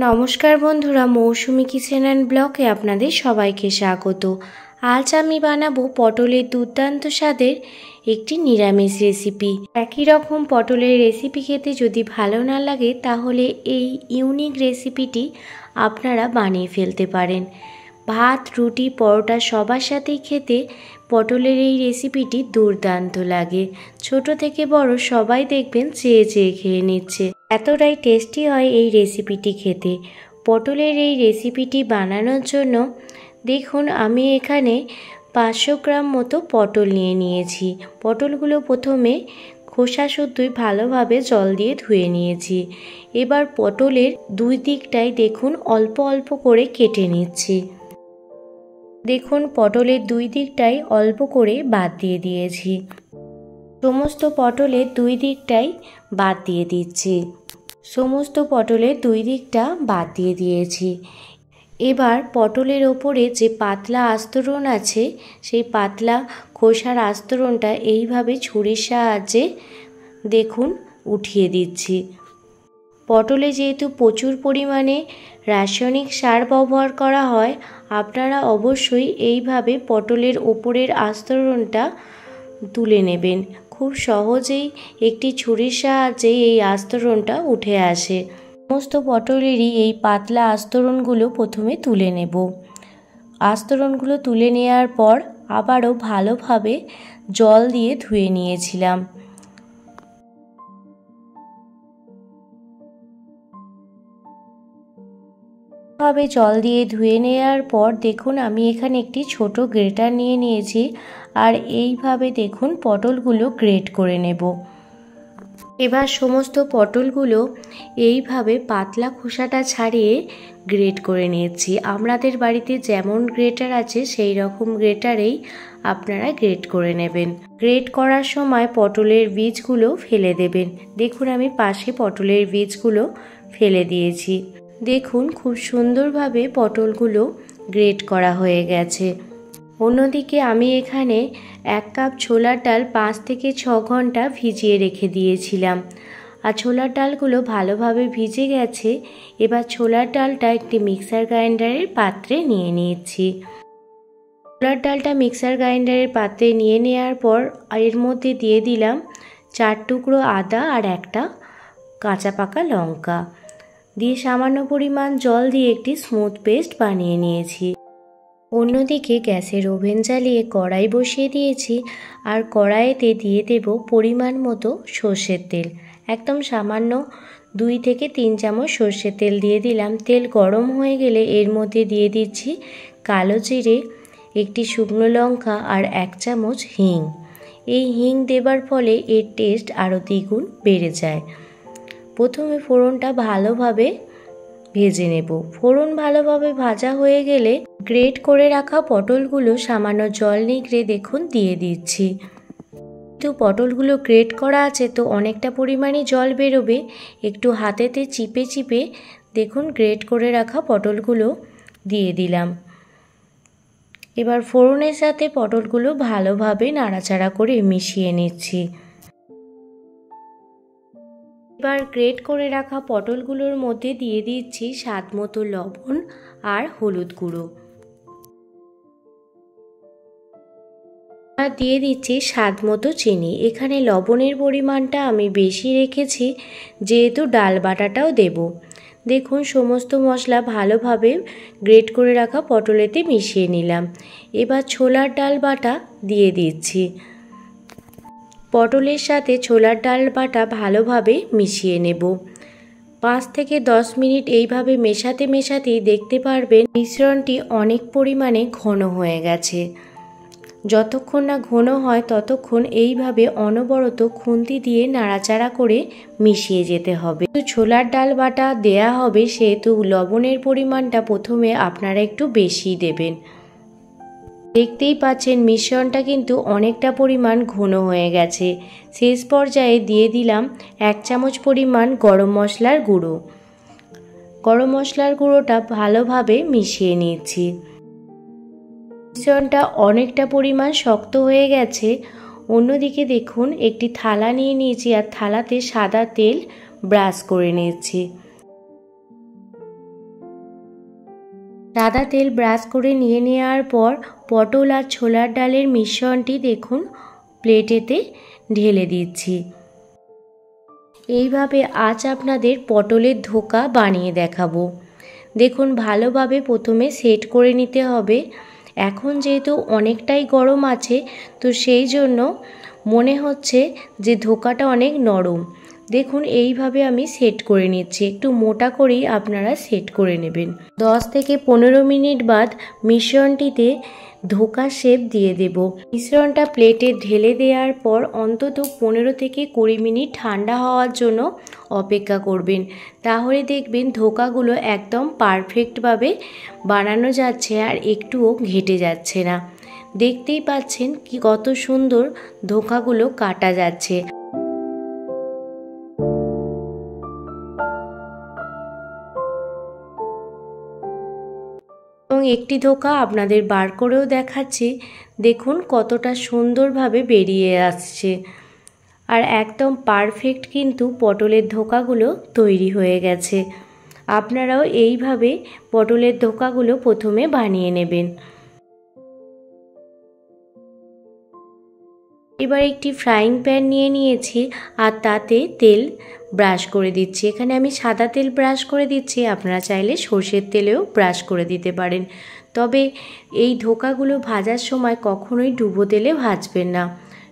নমস্কার বন্ধুরা, মৌসুমি kitchen and ব্লগে আপনাদের সবাইকে স্বাগত। আজ আমি বানাবো পটলের দুর্দান্ত স্বাদের একটি নিরামিষ রেসিপি। একই রকম পটলের রেসিপি খেতে যদি ভালো না লাগে তাহলে এই ইউনিক রেসিপিটি আপনারা বানিয়ে ফেলতে পারেন। ভাত, রুটি, পরোটা সবার সাথেই খেতে পটলের এই রেসিপিটি দুর্দান্ত লাগে। ছোট থেকে বড় সবাই দেখবেন চেয়ে চেয়ে খেয়ে নিচ্ছে, এতটাই টেস্টি হয় এই রেসিপিটি খেতে। পটলের এই রেসিপিটি বানানোর জন্য দেখুন আমি এখানে 500 গ্রাম মতো পটল নিয়ে নিয়েছি। পটলগুলো প্রথমে খোসা শুদ্ধই ভালোভাবে জল দিয়ে ধুয়ে নিয়েছি। এবার পটলের দুই দিকটাই দেখুন অল্প অল্প করে কেটে নিচ্ছি। দেখুন পটলের দুই দিকটাই অল্প করে বাদ দিয়ে দিয়েছি। সমস্ত পটলের দুই দিকটাই বাদ দিয়ে দিচ্ছি। সমস্ত পটলের দুই দিকটা বাদ দিয়ে দিয়েছি। এবার পটলের ওপরে যে পাতলা আস্তরণ আছে সেই পাতলা খোসার আস্তরণটা এইভাবে ছুরির সাহায্যে দেখুন উঠিয়ে দিচ্ছি। পটলে যেহেতু প্রচুর পরিমাণে রাসায়নিক সার ব্যবহার করা হয়, আপনারা অবশ্যই এইভাবে পটলের ওপরের আস্তরণটা তুলে নেবেন। খুব সহজেই একটি ছুরির সাহায্যে এই আস্তরণটা উঠে আসে। সমস্ত পটলেরই এই পাতলা আস্তরণগুলো প্রথমে তুলে নেব। আস্তরণগুলো তুলে নেওয়ার পর আবারও ভালোভাবে জল দিয়ে ধুয়ে নিয়েছিলাম। ভাবে জল দিয়ে ধুয়ে নেওয়ার পর দেখুন আমি এখানে একটি ছোট গ্রেটার নিয়ে নিয়েছি আর এইভাবে দেখুন পটলগুলো গ্রেট করে নেব। এবার সমস্ত পটলগুলো এইভাবে পাতলা খোসাটা ছাড়িয়ে গ্রেট করে নিয়েছি। আপনাদের বাড়িতে যেমন গ্রেটার আছে সেই রকম গ্রেটারেই আপনারা গ্রেট করে নেবেন। গ্রেট করার সময় পটলের বীজগুলো ফেলে দেবেন। দেখুন আমি পাশে পটলের বীজগুলো ফেলে দিয়েছি। দেখুন খুব সুন্দরভাবে পটলগুলো গ্রেট করা হয়ে গেছে। অন্যদিকে আমি এখানে 1 কাপ ছোলার ডাল 5 থেকে 6 ঘন্টা ভিজিয়ে রেখে দিয়েছিলাম। আর ছোলার ডালগুলো ভালোভাবে ভিজে গেছে। এবার ছোলার ডালটা একটি মিক্সার গ্রাইন্ডারের পাত্রে নিয়ে নিয়েছি। ছোলার ডালটা মিক্সার গ্রাইন্ডারের পাত্রে নিয়ে নেওয়ার পর এর মধ্যে দিয়ে দিলাম 4 টুকরো আদা আর একটা কাঁচা পাকা লঙ্কা দিয়ে সামান্য পরিমাণ জল দিয়ে একটি স্মুথ পেস্ট বানিয়ে নিয়েছি। অন্যদিকে গ্যাসের ওভেন জ্বালিয়ে কড়াই বসিয়ে দিয়েছি আর কড়াইতে দিয়ে দেব পরিমাণ মতো সর্ষের তেল। একদম সামান্য 2 থেকে 3 চামচ সর্ষের তেল দিয়ে দিলাম। তেল গরম হয়ে গেলে এর মধ্যে দিয়ে দিচ্ছি কালো জিরে, একটি শুকনো লঙ্কা আর 1 চামচ হিং। এই হিং দেবার ফলে এর টেস্ট আরও দ্বিগুণ বেড়ে যায়। প্রথমে ফোড়নটা ভালোভাবে ভেজে নেব। ফোড়ন ভালোভাবে ভাজা হয়ে গেলে গ্রেট করে রাখা পটলগুলো সামান্য জল নিগড়ে দেখুন দিয়ে দিচ্ছি। কিন্তু পটলগুলো গ্রেট করা আছে তো অনেকটা পরিমাণে জল বেরোবে। একটু হাতেতে চিপে চিপে দেখুন গ্রেট করে রাখা পটলগুলো দিয়ে দিলাম। এবার ফোড়নের সাথে পটলগুলো ভালোভাবে নাড়াচাড়া করে মিশিয়ে নিচ্ছি। এবার গ্রেট করে রাখা পটলগুলোর মধ্যে দিয়ে দিচ্ছি স্বাদ মতো লবণ আর হলুদ গুঁড়ো। আর দিয়ে দিচ্ছি স্বাদ মতো চিনি। এখানে লবণের পরিমাণটা আমি বেশি রেখেছি যেহেতু ডাল বাটাটাও দেব। দেখুন সমস্ত মশলা ভালোভাবে গ্রেট করে রাখা পটলেতে মিশিয়ে নিলাম। এবার ছোলার ডাল বাটা দিয়ে দিচ্ছি। পটলের সাথে ছোলার ডাল বাটা ভালোভাবে মিশিয়ে নেব। 5 থেকে 10 মিনিট এইভাবে মেশাতে মেশাতেই দেখতে পারবেন মিশ্রণটি অনেক পরিমাণে ঘন হয়ে গেছে। যতক্ষণ না ঘন হয় ততক্ষণ এইভাবে অনবরত খুন্তি দিয়ে নাড়াচাড়া করে মিশিয়ে যেতে হবে। ছোলার ডাল বাটা দেয়া হবে সেহেতু লবণের পরিমাণটা প্রথমে আপনারা একটু বেশি দেবেন। দেখতেই পাচ্ছেন মিশ্রণটা কিন্তু অনেকটা পরিমাণ ঘন হয়ে গেছে। শেষ পর্যায়ে দিয়ে দিলাম 1 চামচ পরিমাণ গরম মশলার গুঁড়ো। গরম মশলার গুঁড়োটা ভালোভাবে মিশিয়ে নিচ্ছি। মিশ্রণটা অনেকটা পরিমাণ শক্ত হয়ে গেছে। অন্যদিকে দেখুন একটি থালা নিয়ে নিয়েছি আর থালাতে সাদা তেল ব্রাশ করে নিচ্ছি। সাদা তেল ব্রাশ করে নিয়ে নেওয়ার পর পটল আর ছোলার ডালের মিশ্রণটি দেখুন প্লেটেতে ঢেলে দিচ্ছি। এইভাবে আজ আপনাদের পটলের ধোকা বানিয়ে দেখাবো। দেখুন ভালোভাবে প্রথমে সেট করে নিতে হবে। এখন যেহেতু অনেকটাই গরম আছে তো সেই জন্য মনে হচ্ছে যে ধোকাটা অনেক নরম। দেখুন এইভাবে আমি সেট করে নিচ্ছি, একটু মোটা করেই আপনারা সেট করে নেবেন। 10 থেকে 15 মিনিট বাদ মিশ্রণটিতে ধোকা শেপ দিয়ে দেব। মিশ্রণটা প্লেটে ঢেলে দেওয়ার পর অন্তত 15 থেকে 20 মিনিট ঠান্ডা হওয়ার জন্য অপেক্ষা করবেন। তাহলে দেখবেন ধোকাগুলো একদম পারফেক্টভাবে বানানো যাচ্ছে আর একটুও ঘেটে যাচ্ছে না। দেখতেই পাচ্ছেন কি কত সুন্দর ধোকাগুলো কাটা যাচ্ছে। এবং একটি ধোকা আপনাদের বার করেও দেখাচ্ছি, দেখুন কতটা সুন্দরভাবে বেরিয়ে আসছে আর একদম পারফেক্ট কিন্তু পটলের ধোকাগুলো তৈরি হয়ে গেছে। আপনারাও এইভাবে পটলের ধোকাগুলো প্রথমে বানিয়ে নেবেন। এবার একটি ফ্রাইং প্যান নিয়ে নিয়েছি আর তাতে তেল ব্রাশ করে দিচ্ছি। এখানে আমি সাদা তেল ব্রাশ করে দিচ্ছি, আপনারা চাইলে সর্ষের তেলেও ব্রাশ করে দিতে পারেন। তবে এই ধোকাগুলো ভাজার সময় কখনোই ডুবো তেলে ভাজবেন না,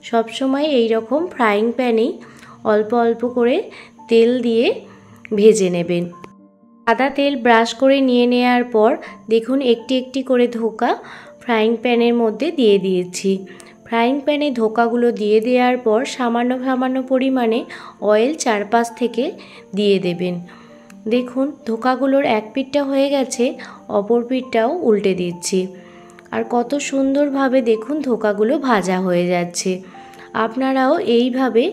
সব সময় এই রকম ফ্রাইং প্যানেই অল্প অল্প করে তেল দিয়ে ভেজে নেবেন। সাদা তেল ব্রাশ করে নিয়ে নেওয়ার পর দেখুন একটি একটি করে ধোকা ফ্রাইং প্যানের মধ্যে দিয়ে দিয়েছি। ফ্রাইং প্যানে ধোকাগুলো দিয়ে দেওয়ার পর সামান্য সামান্য পরিমাণে অয়েল চারপাশ থেকে দিয়ে দেবেন। দেখুন ধোকাগুলোর এক পিঠটা হয়ে গেছে, অপর পিঠটাও উল্টে দিচ্ছি আর কত সুন্দরভাবে দেখুন ধোকাগুলো ভাজা হয়ে যাচ্ছে। আপনারাও এইভাবে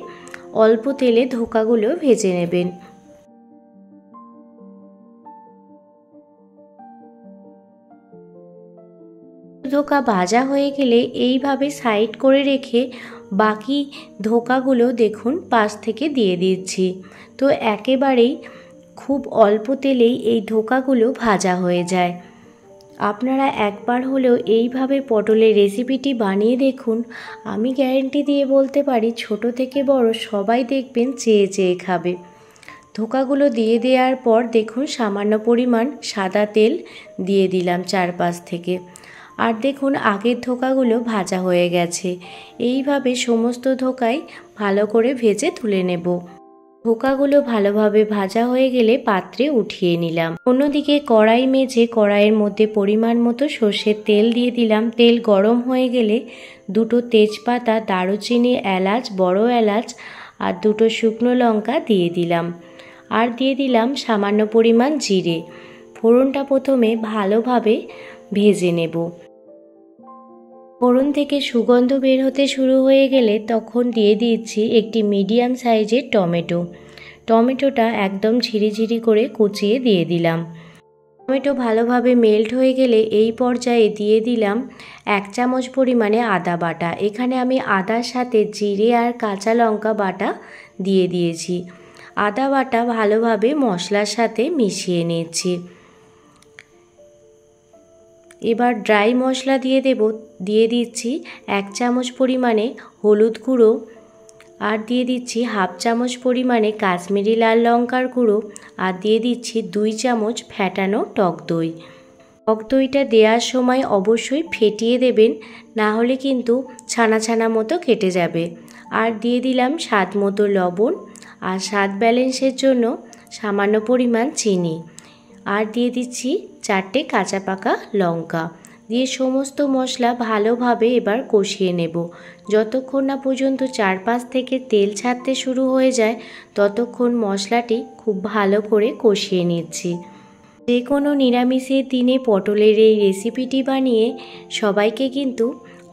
অল্প তেলে ধোকাগুলো ভেজে নেবেন। ধোকা ভাজা হয়ে গেলে এইভাবে সাইড করে রেখে বাকি ধোকাগুলো দেখুন পাশ থেকে দিয়ে দিচ্ছি। তো একেবারেই খুব অল্প তেলেই এই ধোকাগুলো ভাজা হয়ে যায়। আপনারা একবার হলেও এইভাবে পটলের রেসিপিটি বানিয়ে দেখুন। আমি গ্যারেন্টি দিয়ে বলতে পারি ছোট থেকে বড় সবাই দেখবেন চেয়ে চেয়ে খাবে। ধোকাগুলো দিয়ে দেওয়ার পর দেখুন সামান্য পরিমাণ সাদা তেল দিয়ে দিলাম চারপাশ থেকে। আর দেখুন আগের ধোকাগুলো ভাজা হয়ে গেছে। এইভাবে সমস্ত ধোকাই ভালো করে ভেজে তুলে নেব। ধোকাগুলো ভালোভাবে ভাজা হয়ে গেলে পাত্রে উঠিয়ে নিলাম। অন্যদিকে কড়াই মেজে কড়াইয়ের মধ্যে পরিমাণ মতো সর্ষের তেল দিয়ে দিলাম। তেল গরম হয়ে গেলে দুটো তেজপাতা, দারুচিনি, এলাচ, বড় এলাচ আর দুটো শুকনো লঙ্কা দিয়ে দিলাম। আর দিয়ে দিলাম সামান্য পরিমাণ জিরে। ফোড়নটা প্রথমে ভালোভাবে ভেজে নেব। ফোড়ন থেকে সুগন্ধ বের হতে শুরু হয়ে গেলে তখন দিয়ে দিচ্ছি একটি মিডিয়াম সাইজের টমেটো। টমেটোটা একদম ঝিরিঝিরি করে কুচিয়ে দিয়ে দিলাম। টমেটো ভালোভাবে মেল্ট হয়ে গেলে এই পর্যায়ে দিয়ে দিলাম 1 চামচ পরিমাণে আদা বাটা। এখানে আমি আদার সাথে জিরে আর কাঁচা লঙ্কা বাটা দিয়ে দিয়েছি। আদা বাটা ভালোভাবে মশলার সাথে মিশিয়ে নিচ্ছি। এবার ড্রাই মশলা দিয়ে দিচ্ছি 1 চামচ পরিমাণে হলুদ গুঁড়ো আর দিয়ে দিচ্ছি 1/2 চামচ পরিমাণে কাশ্মীরি লাল লঙ্কার গুঁড়ো আর দিয়ে দিচ্ছি 2 চামচ ফ্যাটানো টক দই। টক দইটা দেওয়ার সময় অবশ্যই ফেটিয়ে দেবেন, না হলে কিন্তু ছানা ছানা মতো কেটে যাবে। আর দিয়ে দিলাম স্বাদ মতো লবণ আর স্বাদ ব্যালেন্সের জন্য সামান্য পরিমাণ চিনি। আর দিয়ে দিচ্ছি 4টে কাঁচা পাকা লঙ্কা দিয়ে সমস্ত মশলা ভালোভাবে এবার কষিয়ে নেব। যতক্ষণ না পর্যন্ত চারপাশ থেকে তেল ছাড়তে শুরু হয়ে যায় ততক্ষণ মশলাটি খুব ভালো করে কষিয়ে নিচ্ছি। যে কোনো নিরামিষের দিনে পটলের এই রেসিপিটি বানিয়ে সবাইকে কিন্তু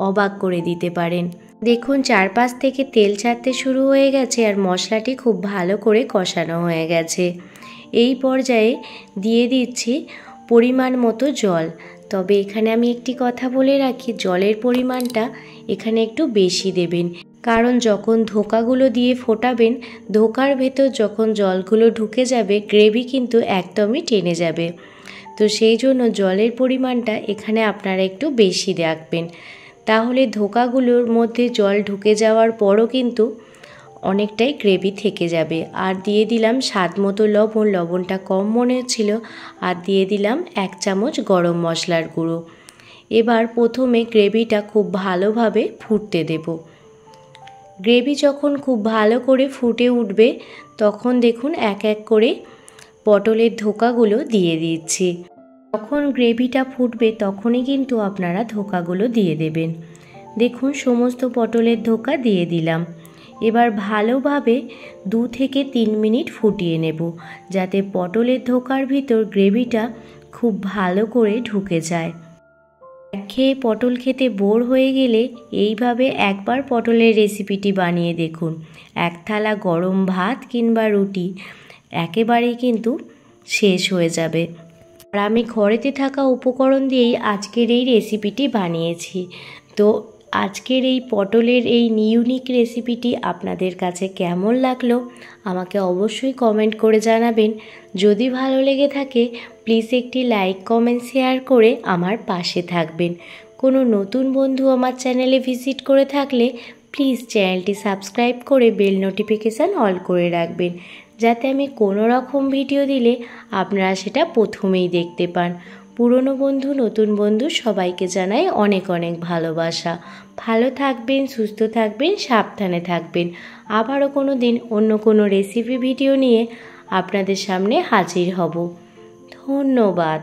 অবাক করে দিতে পারেন। দেখুন চারপাশ থেকে তেল ছাড়তে শুরু হয়ে গেছে আর মশলাটি খুব ভালো করে কষানো হয়ে গেছে। এই পর্যায়ে দিয়ে দিচ্ছি পরিমাণ মতো জল। তবে এখানে আমি একটি কথা বলে রাখি, জলের পরিমাণটা এখানে একটু বেশি দেবেন, কারণ যখন ধোকাগুলো দিয়ে ফোটাবেন, ধোকার ভেতর যখন জলগুলো ঢুকে যাবে গ্রেভি কিন্তু একদমই টেনে যাবে। তো সেই জন্য জলের পরিমাণটা এখানে আপনারা একটু বেশি রাখবেন, তাহলে ধোকাগুলোর মধ্যে জল ঢুকে যাওয়ার পরও কিন্তু অনেকটাই গ্রেভি থেকে যাবে। আর দিয়ে দিলাম স্বাদ মতো লবণ, লবণটা কম মনে হচ্ছিল, আর দিয়ে দিলাম 1 চামচ গরম মশলার গুঁড়ো। এবার প্রথমে গ্রেভিটা খুব ভালোভাবে ফুটতে দেব। গ্রেভি যখন খুব ভালো করে ফুটে উঠবে তখন দেখুন এক এক করে পটলের ধোকাগুলো দিয়ে দিচ্ছি। যখন গ্রেভিটা ফুটবে তখনই কিন্তু আপনারা ধোকাগুলো দিয়ে দেবেন। দেখুন সমস্ত পটলের ধোকা দিয়ে দিলাম। এবার ভালোভাবে 2 থেকে 3 মিনিট ফুটিয়ে নেব, যাতে পটলের ধোকার ভিতর গ্রেভিটা খুব ভালো করে ঢুকে যায়। খেয়ে পটল খেতে বোর হয়ে গেলে এইভাবে একবার পটলের রেসিপিটি বানিয়ে দেখুন। 1 থালা গরম ভাত কিংবা রুটি একেবারেই কিন্তু শেষ হয়ে যাবে। আর আমি ঘরেতে থাকা উপকরণ দিয়েই আজকের এই রেসিপিটি বানিয়েছি। তো আজকের এই পটলের এই ইউনিক রেসিপিটি আপনাদের কাছে কেমন লাগলো আমাকে অবশ্যই কমেন্ট করে জানাবেন। যদি ভালো লেগে থাকে প্লিজ একটি লাইক, কমেন্ট, শেয়ার করে আমার পাশে থাকবেন। কোনো নতুন বন্ধু আমার চ্যানেলে ভিজিট করে থাকলে প্লিজ চ্যানেলটি সাবস্ক্রাইব করে বেল নোটিফিকেশান অল করে রাখবেন, যাতে আমি কোনো রকম ভিডিও দিলে আপনারা সেটা প্রথমেই দেখতে পান। পুরনো বন্ধু, নতুন বন্ধু সবাইকে জানাই অনেক অনেক ভালোবাসা। ভালো থাকবেন, সুস্থ থাকবেন, সাবধানে থাকবেন। আবারও কোনো দিন অন্য কোনো রেসিপি ভিডিও নিয়ে আপনাদের সামনে হাজির হব। ধন্যবাদ।